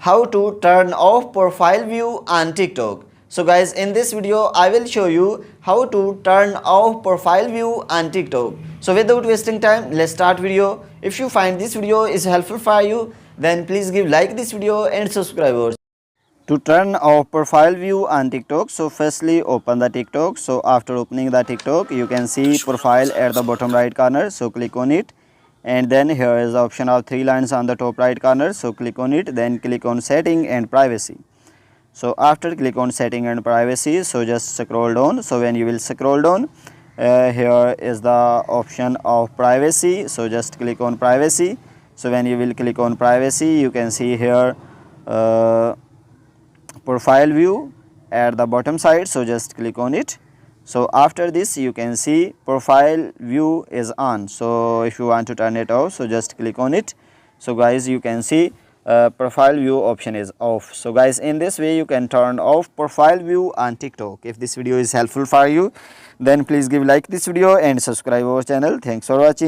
how to turn off profile view on TikTok. So guys, in this video I will show you how to turn off profile view on TikTok. So without wasting time, let's start video. If you find this video is helpful for you, then please give like this video and subscribe. To turn off profile view on TikTok, so firstly open the TikTok. So after opening the TikTok, you can see profile at the bottom right corner, so click on it. And then here is the option of 3 lines on the top right corner, so click on it. Then click on setting and privacy. So after click on setting and privacy, so just scroll down. So when you will scroll down, here is the option of privacy, so just click on privacy. So when you will click on privacy, you can see here profile view at the bottom side, so just click on it. So after this, you can see profile view is on. So if you want to turn it off, so just click on it. So guys, you can see profile view option is off. So guys, in this way you can turn off profile view on TikTok. If this video is helpful for you, then please give like this video and subscribe our channel. Thanks for watching.